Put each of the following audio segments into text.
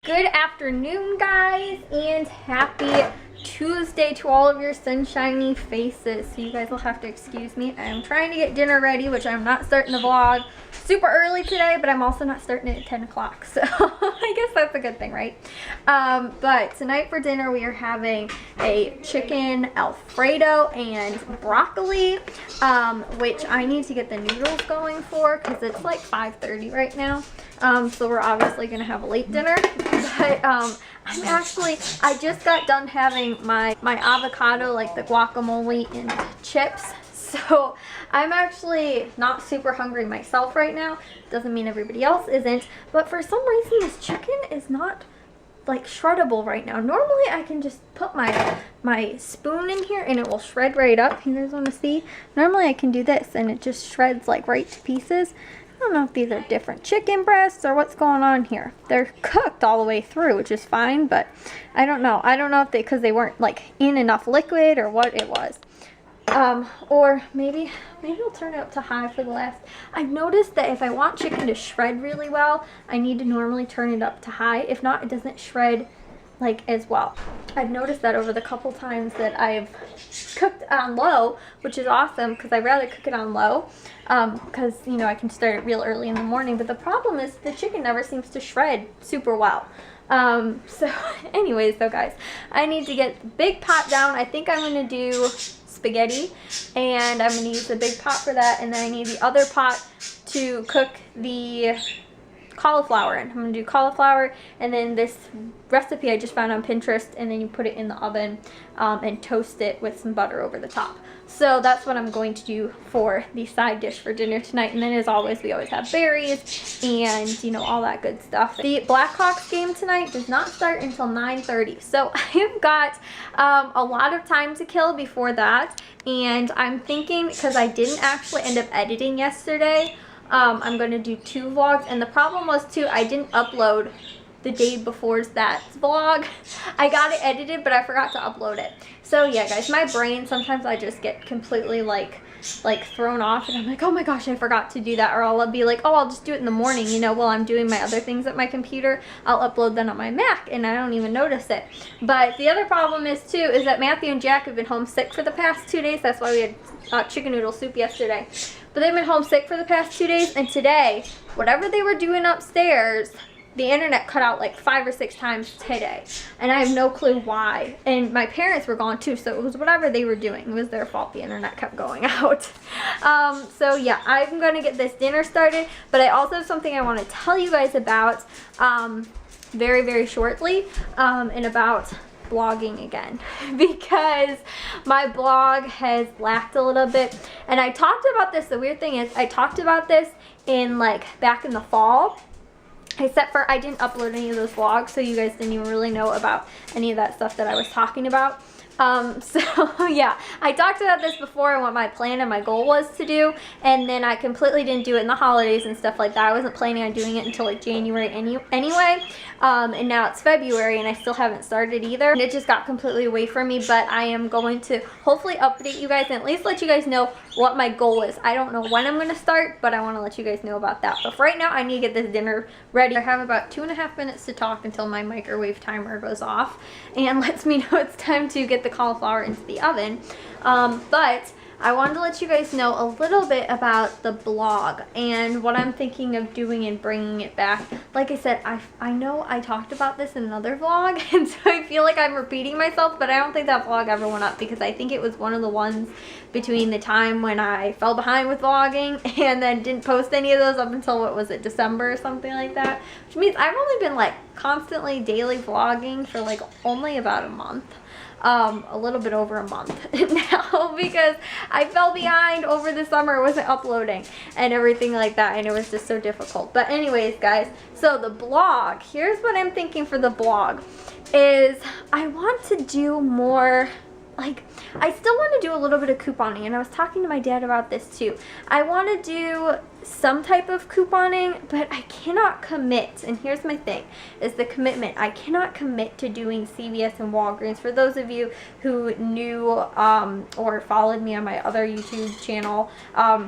Good afternoon, guys, and happy Tuesday to all of your sunshiny faces. So you guys will have to excuse me. I'm trying to get dinner ready, which I'm not starting the vlog super early today, but I'm also not starting it at 10 o'clock. So I guess that's a good thing, right? But tonight for dinner, we are having a chicken Alfredo and broccoli, which I need to get the noodles going for because it's like 5:30 right now. So we're obviously going to have a late dinner, but I just got done having my avocado, like the guacamole and chips. So I'm actually not super hungry myself right now. Doesn't mean everybody else isn't, but for some reason this chicken is not like shreddable right now. Normally I can just put my spoon in here and it will shred right up. You guys want to see? Normally I can do this and it just shreds like right to pieces. I don't know if these are different chicken breasts or what's going on here. They're cooked all the way through, which is fine, but I don't know. I don't know if because they weren't like in enough liquid or what it was. Or maybe I'll turn it up to high for the last. I've noticed that if I want chicken to shred really well, I need to normally turn it up to high. If not, it doesn't shred like as well. I've noticed that over the couple times that I've cooked on low, which is awesome because I'd rather cook it on low because, you know, I can start it real early in the morning. But the problem is the chicken never seems to shred super well. So anyways, though, guys, I need to get the big pot down. I think I'm going to do spaghetti, and I'm going to use the big pot for that, and then I need the other pot to cook the cauliflower in. I'm going to do cauliflower, and then this recipe I just found on Pinterest, and then you put it in the oven and toast it with some butter over the top. So that's what I'm going to do for the side dish for dinner tonight. And then as always, we always have berries and, you know, all that good stuff. The Blackhawks game tonight does not start until 9:30. So I've got a lot of time to kill before that. And I'm thinking, because I didn't actually end up editing yesterday, I'm going to do 2 vlogs. And the problem was too, I didn't upload the day before that vlog. I got it edited, but I forgot to upload it. So yeah, guys, my brain, sometimes I just get completely like thrown off, and I'm like, oh my gosh, I forgot to do that. Or I'll be like, oh, I'll just do it in the morning, you know, while I'm doing my other things at my computer. I'll upload them on my Mac and I don't even notice it. But the other problem is too, is that Matthew and Jack have been homesick for the past 2 days. That's why we had chicken noodle soup yesterday. But they've been homesick for the past 2 days, and today, whatever they were doing upstairs, the internet cut out like 5 or 6 times today, and I have no clue why. And my parents were gone too, so it was whatever they were doing. It was their fault the internet kept going out. So yeah, I'm gonna get this dinner started, but I also have something I want to tell you guys about very, very shortly, and about blogging again, because my blog has lacked a little bit. And I talked about this, the weird thing is I talked about this in like back in the fall, except for I didn't upload any of those vlogs, so you guys didn't even really know about any of that stuff that I was talking about. So yeah, I talked about this before and what my plan and my goal was to do, and then I completely didn't do it in the holidays and stuff like that. I wasn't planning on doing it until like January anyway, and now it's February and I still haven't started either, and it just got completely away from me. But I am going to hopefully update you guys and at least let you guys know what my goal is. I don't know when I'm going to start, but I want to let you guys know about that. But for right now, I need to get this dinner ready. I have about 2.5 minutes to talk until my microwave timer goes off and lets me know it's time to get the cauliflower into the oven. But I wanted to let you guys know a little bit about the blog and what I'm thinking of doing and bringing it back. Like I said, I know I talked about this in another vlog, and so I feel like I'm repeating myself, but I don't think that vlog ever went up because I think it was one of the ones between the time when I fell behind with vlogging and then didn't post any of those up until, what was it, December or something like that, which means I've only been like constantly daily vlogging for like only about a month. A little bit over a month now, because I fell behind over the summer, wasn't uploading and everything like that, and it was just so difficult. But anyways, guys, so the blog, here's what I'm thinking for the blog is I want to do more like, I still want to do a little bit of couponing, and I was talking to my dad about this too. I want to do some type of couponing, but I cannot commit. And here's my thing, is the commitment. I cannot commit to doing CVS and Walgreens. For those of you who knew or followed me on my other YouTube channel,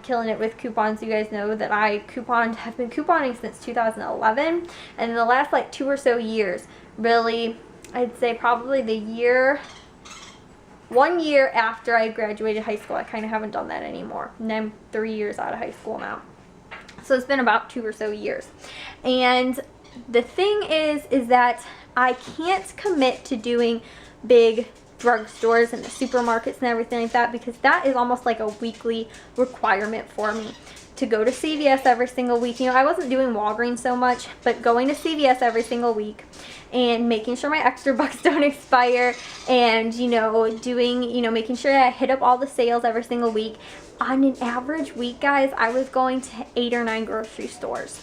Killing It With Coupons, you guys know that I have been couponing since 2011, and in the last like 2 or so years, really, I'd say probably the 1 year after I graduated high school, I kind of haven't done that anymore. And I'm 3 years out of high school now. So it's been about 2 or so years. And the thing is that I can't commit to doing big drugstores and the supermarkets and everything like that, because that is almost like a weekly requirement for me. To go to CVS every single week. You know, I wasn't doing Walgreens so much, but going to CVS every single week and making sure my extra bucks don't expire, and, you know, making sure I hit up all the sales every single week. On an average week, guys, I was going to 8 or 9 grocery stores.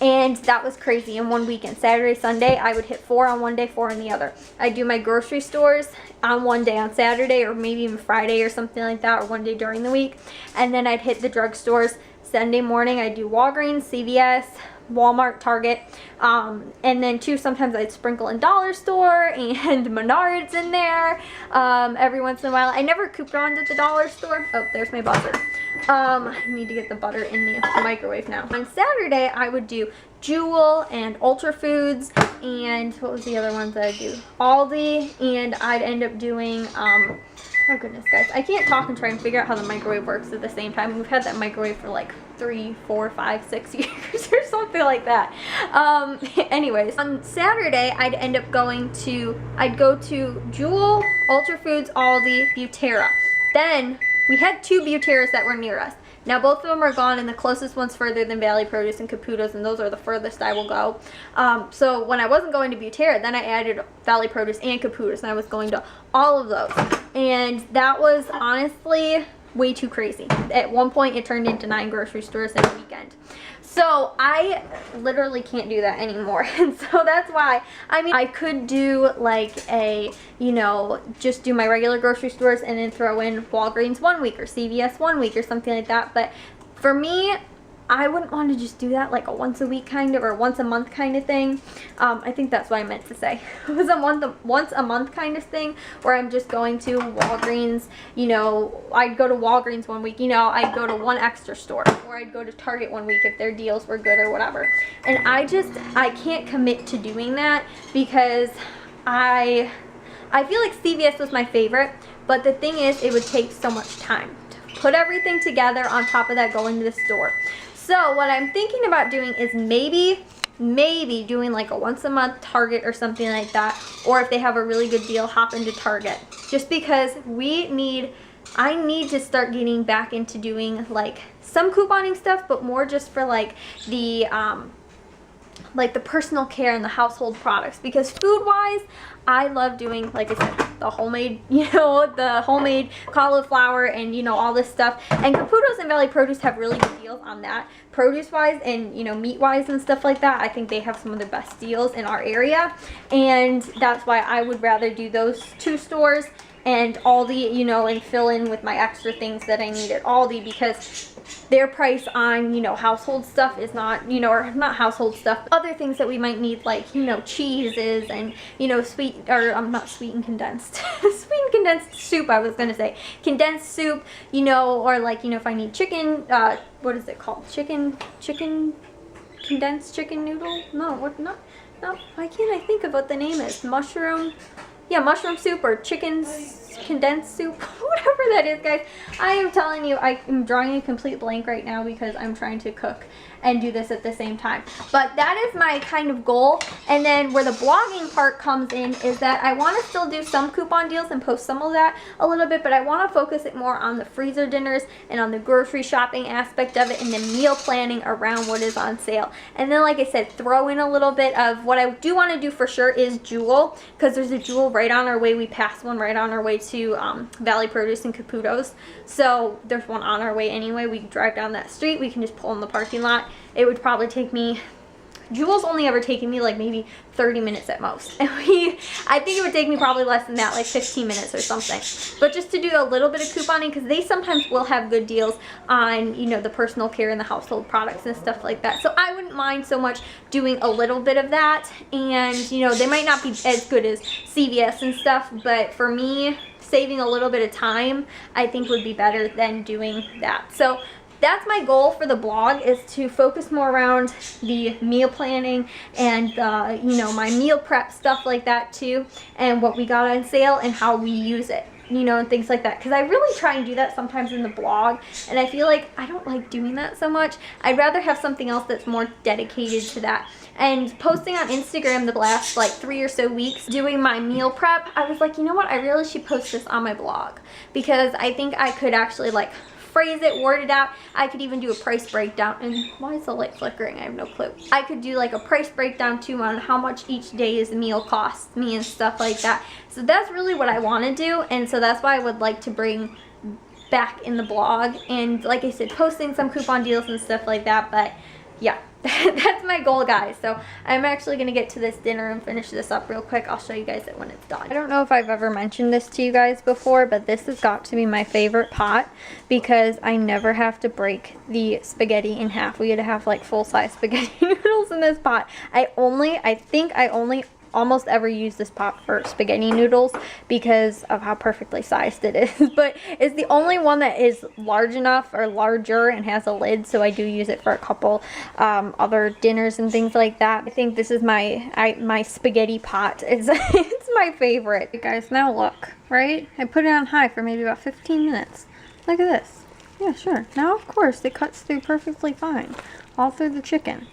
And that was crazy in one weekend. Saturday, Sunday, I would hit 4 on one day, 4 on the other. I'd do my grocery stores on one day on Saturday, or maybe even Friday or something like that, or one day during the week. And then I'd hit the drugstores Sunday morning. I'd do Walgreens, CVS, Walmart, Target, and then too, sometimes I'd sprinkle in Dollar Store and Menards in there every once in a while. I never couponed at the Dollar Store. Oh, there's my butter. I need to get the butter in the microwave now. On Saturday, I would do Jewel and Ultra Foods, and what was the other ones that I'd do? Aldi, and I'd end up doing, oh goodness, guys, I can't talk and try and figure out how the microwave works at the same time. We've had that microwave for like 3, 4, 5, 6 years or something like that. Anyways, on Saturday, I'd go to Jewel, Ultra Foods, Aldi, Butera. Then we had 2 Buteras that were near us. Now both of them are gone, and the closest one's further than Valley Produce and Caputo's, and those are the furthest I will go. So when I wasn't going to Butera, then I added Valley Produce and Caputo's, and I was going to all of those. And that was honestly way too crazy. At one point, it turned into 9 grocery stores in a weekend. So I literally can't do that anymore. And so that's why, I mean, I could do like just do my regular grocery stores and then throw in Walgreens one week or CVS one week or something like that. But for me, I wouldn't want to just do that like a once a week kind of, or once a month kind of thing. I think that's what I meant to say. It was a once a month kind of thing, where I'm just going to Walgreens, I'd go to Walgreens one week, I'd go to one extra store, or I'd go to Target one week if their deals were good or whatever. And I can't commit to doing that, because I feel like CVS was my favorite, but the thing is, it would take so much time to put everything together, on top of that going to the store. So what I'm thinking about doing is maybe doing like a once a month Target or something like that, or if they have a really good deal, hop into Target, just because I need to start getting back into doing like some couponing stuff, but more just for like the personal care and the household products, because food wise, I love doing, like I said, the homemade, the homemade cauliflower and, all this stuff. And Caputo's and Valley Produce have really good deals on that. Produce wise and, meat wise and stuff like that, I think they have some of the best deals in our area. And that's why I would rather do those 2 stores and Aldi, and fill in with my extra things that I need at Aldi, because their price on, household stuff is not, or not household stuff, but other things that we might need, like, cheeses and, sweet and condensed, sweet and condensed soup, I was going to say, condensed soup, or like, if I need chicken, what is it called? Condensed chicken noodle? No, why can't I think of what the name is? Mushroom soup, or chicken condensed soup, whatever that is, guys. I am telling you, I am drawing a complete blank right now because I'm trying to cook and do this at the same time. But that is my kind of goal. And then where the blogging part comes in is that I want to still do some coupon deals and post some of that a little bit, but I want to focus it more on the freezer dinners and on the grocery shopping aspect of it, and the meal planning around what is on sale. And then, like I said, throw in a little bit of what I do want to do for sure is Jewel, because there's a Jewel right on our way. We passed one right on our way to Valley Produce and Caputo's. So there's one on our way anyway. We can drive down that street. We can just pull in the parking lot. It would probably take me Juul's only ever taken me like maybe 30 minutes at most. And I think it would take me probably less than that, like 15 minutes or something. But just to do a little bit of couponing, because they sometimes will have good deals on, you know, the personal care and the household products and stuff like that. So I wouldn't mind so much doing a little bit of that. And, you know, they might not be as good as CVS and stuff, but for me, saving a little bit of time, I think would be better than doing that. So that's my goal for the blog, is to focus more around the meal planning and you know, my meal prep stuff like that too, and what we got on sale and how we use it, you know, and things like that. Because I really try and do that sometimes in the blog, and I feel like I don't like doing that so much. I'd rather have something else that's more dedicated to that. And posting on Instagram the last like 3 or so weeks doing my meal prep, I was like, you know what, I really should post this on my blog, because I think I could actually like phrase it, word it out. I could even do a price breakdown. And why is the light flickering? I have no clue. I could do like a price breakdown too on how much each day's meal costs me and stuff like that. So that's really what I want to do, and so that's why I would like to bring back in the blog, and like I said, posting some coupon deals and stuff like that. But yeah, that's my goal, guys. So I'm actually gonna get to this dinner and finish this up real quick. I'll show you guys it when it's done. I don't know if I've ever mentioned this to you guys before, but this has got to be my favorite pot, because I never have to break the spaghetti in half. We get to have like full-size spaghetti noodles in this pot. I think I only almost ever use this pot for spaghetti noodles because of how perfectly sized it is. But it's the only one that is large enough or larger and has a lid, so I do use it for a couple other dinners and things like that. I think this is my spaghetti pot. It's my favorite. You guys, now look, right? I put it on high for maybe about 15 minutes. Look at this. Yeah, sure. Now, of course, it cuts through perfectly fine, all through the chicken.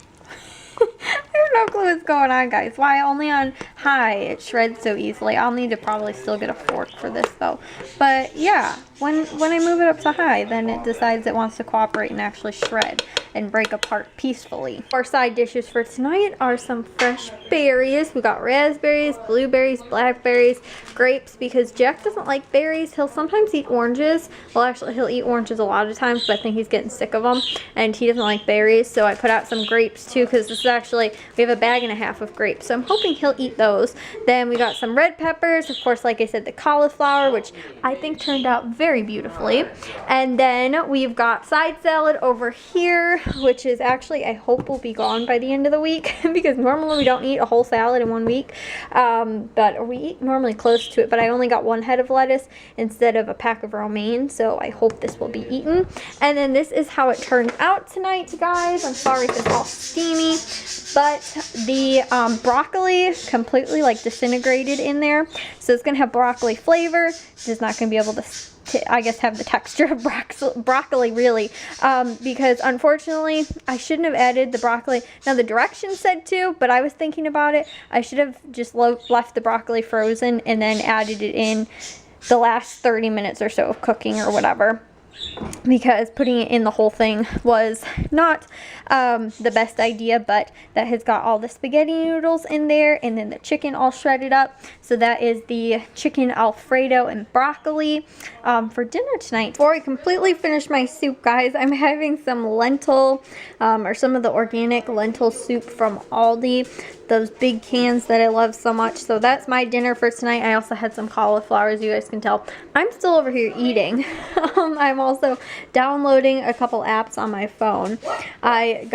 I have no clue what's going on, guys. Why only on high it shreds so easily. I'll need to probably still get a fork for this though. But yeah, when I move it up to high, then it decides it wants to cooperate and actually shred and break apart peacefully. Our side dishes for tonight are some fresh berries. We got raspberries, blueberries, blackberries, grapes, because Jack doesn't like berries. He'll sometimes eat oranges. Well, actually, he'll eat oranges a lot of times, but I think he's getting sick of them, and he doesn't like berries. So I put out some grapes too, because this is actually, we have a bag and a half of grapes, so I'm hoping he'll eat those. Then we got some red peppers, of course, like I said, the cauliflower, which I think turned out very beautifully. And then we've got side salad over here, which is actually, I hope, will be gone by the end of the week because normally we don't eat a whole salad in 1 week, but we eat normally close to it. But I only got 1 head of lettuce instead of a pack of romaine, so I hope this will be eaten. And then this is how it turned out tonight, guys. I'm sorry if it's all steamy, but the broccoli completely like disintegrated in there, so it's gonna have broccoli flavor. It's just not gonna be able to I guess have the texture of broccoli really, because unfortunately I shouldn't have added the broccoli. Now the directions said to, but I was thinking about it, I should have just left the broccoli frozen and then added it in the last 30 minutes or so of cooking or whatever, because putting it in the whole thing was not the best idea. But that has got all the spaghetti noodles in there, and then the chicken all shredded up. So that is the chicken Alfredo and broccoli for dinner tonight. Before I completely finish my soup, guys, I'm having some lentil or some of the organic lentil soup from Aldi, those big cans that I love so much. So that's my dinner for tonight. I also had some cauliflower, as you guys can tell. I'm still over here eating. I'm also downloading a couple apps on my phone. I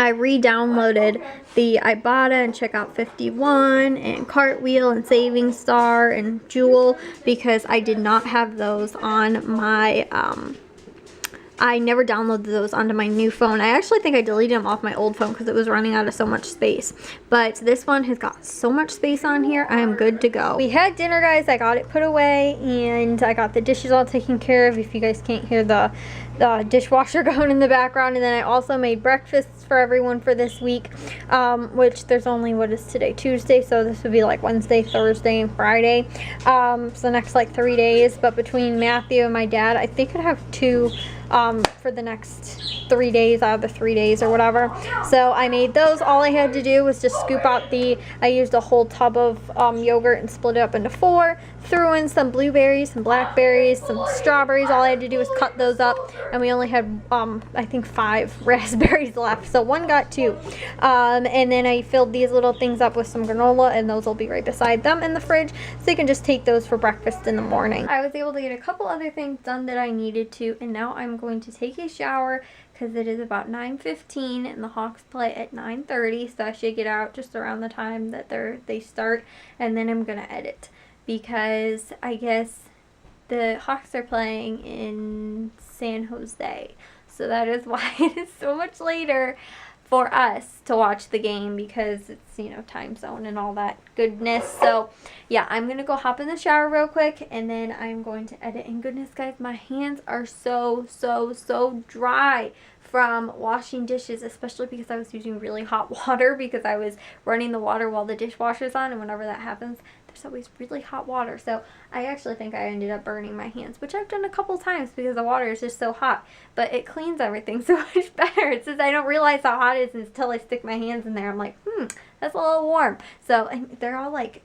re-downloaded the Ibotta and Checkout 51 and Cartwheel and Saving Star and Jewel, because I did not have those on my I never downloaded those onto my new phone. I actually think I deleted them off my old phone because it was running out of so much space. But this one has got so much space on here. I am good to go. We had dinner, guys. I got it put away, and I got the dishes all taken care of, if you guys can't hear the dishwasher going in the background. And then I also made breakfasts for everyone for this week, which there's only, what is today, Tuesday, so this would be like Wednesday, Thursday, and Friday, so the next like 3 days. But between Matthew and my dad, I think I'd have 2 for the next 3 days out of the 3 days or whatever. So I made those. All I had to do was just scoop out I used a whole tub of yogurt and split it up into 4, threw in some blueberries, some blackberries, some strawberries. All I had to do was cut those up, and we only had I think 5 raspberries left, so one got 2. And then I filled these little things up with some granola, and those will be right beside them in the fridge, so you can just take those for breakfast in the morning. I was able to get a couple other things done that I needed to, and now I'm going to take a shower because it is about 9:15 and the Hawks play at 9:30, so I should get out just around the time that they start, and then I'm gonna edit because I guess the Hawks are playing in San Jose, so that is why it is so much later for us to watch the game, because it's, you know, time zone and all that goodness. So yeah, I'm gonna go hop in the shower real quick, and then I'm going to edit. And goodness guys, my hands are so dry from washing dishes, especially because I was using really hot water because I was running the water while the dishwasher's on, and whenever that happens, there's always really hot water. So I actually think I ended up burning my hands, which I've done a couple times because the water is just so hot, but it cleans everything so much better. It's just I don't realize how hot it is until I stick my hands in there. I'm like, that's a little warm. So, and they're all like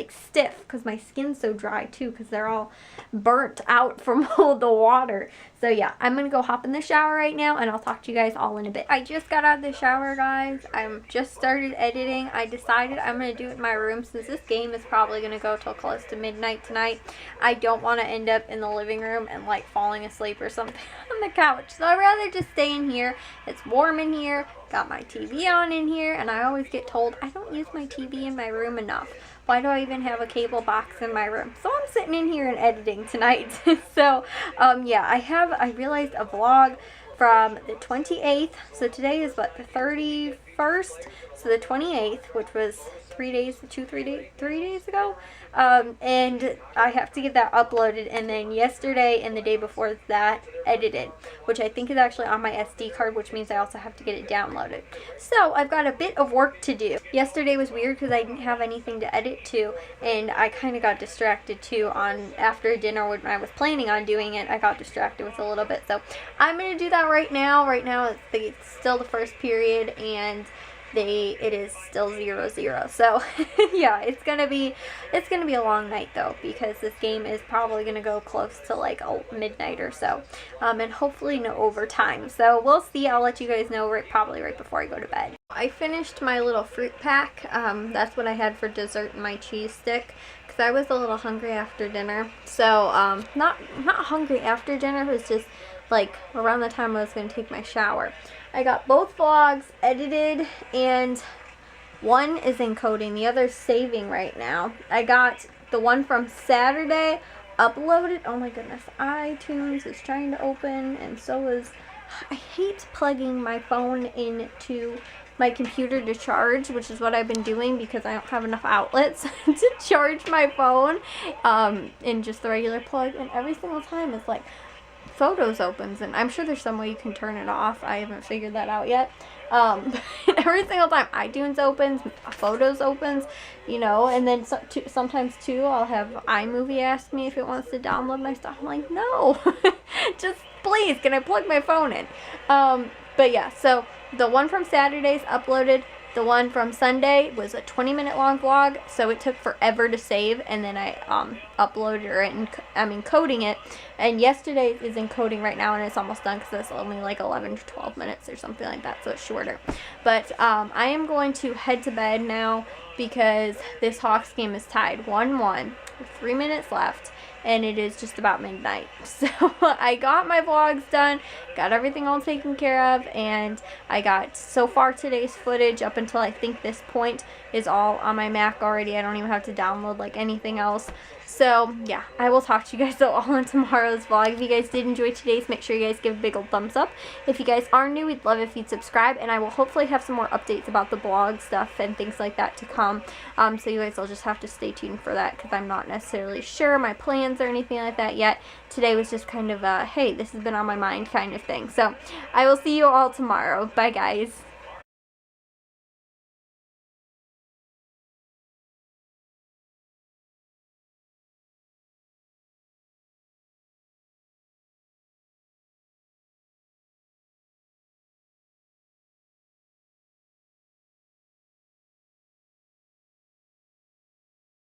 stiff because my skin's so dry too, because they're all burnt out from all the water. So yeah, I'm gonna go hop in the shower right now, and I'll talk to you guys all in a bit. I just got out of the shower, guys. I'm just started editing. I decided I'm gonna do it in my room since this game is probably gonna go till close to midnight tonight. I don't want to end up in the living room and like falling asleep or something on the couch, so I'd rather just stay in here. It's warm in here, got my TV on in here, and I always get told I don't use my TV in my room enough. Why do I even have a cable box in my room? So I'm sitting in here and editing tonight. So yeah, I realized a vlog from the 28th. So today is what, the 31st? So the 28th, which was 3 days ago. And I have to get that uploaded, and then yesterday and the day before that edited, which I think is actually on my SD card, which means I also have to get it downloaded. So I've got a bit of work to do. Yesterday was weird because I didn't have anything to edit to, and I kind of got distracted too after dinner when I was planning on doing it. I got distracted with a little bit, so I'm going to do that right now. Right now it's still the first period, and it is still 0-0. So yeah, it's gonna be a long night though, because this game is probably gonna go close to like midnight or so, and hopefully no overtime. So we'll see. I'll let you guys know probably right before I go to bed. I finished my little fruit pack. That's what I had for dessert, and my cheese stick, because I was a little hungry after dinner. So not hungry after dinner, it was just like around the time I was going to take my shower. I got both vlogs edited, and one is encoding, the other's saving right now. I got the one from Saturday uploaded. Oh my goodness, iTunes is trying to open, and so is, I hate plugging my phone into my computer to charge, which is what I've been doing because I don't have enough outlets to charge my phone in just the regular plug, and every single time it's like Photos opens, and I'm sure there's some way you can turn it off. I haven't figured that out yet. Every single time iTunes opens, Photos opens, you know, and then sometimes too I'll have iMovie ask me if it wants to download my stuff. I'm like, no, just please, can I plug my phone in? But yeah, so the one from Saturday's uploaded. The one from Sunday was a 20-minute long vlog, so it took forever to save, and then I uploaded I'm encoding it, and yesterday is encoding right now, and it's almost done because it's only like 11 to 12 minutes or something like that, so it's shorter. But I am going to head to bed now because this Hawks game is tied 1-1 with 3 minutes left, and it is just about midnight. So I got my vlogs done, got everything all taken care of, and I got so far today's footage up until I think this point is all on my Mac already. I don't even have to download like anything else. So yeah, I will talk to you guys all on tomorrow's vlog. If you guys did enjoy today's, make sure you guys give a big old thumbs up. If you guys are new, we'd love if you'd subscribe, and I will hopefully have some more updates about the blog stuff and things like that to come. So you guys will just have to stay tuned for that, because I'm not necessarily sure my plans or anything like that yet. Today was just kind of a, hey, this has been on my mind kind of thing. So I will see you all tomorrow. Bye guys.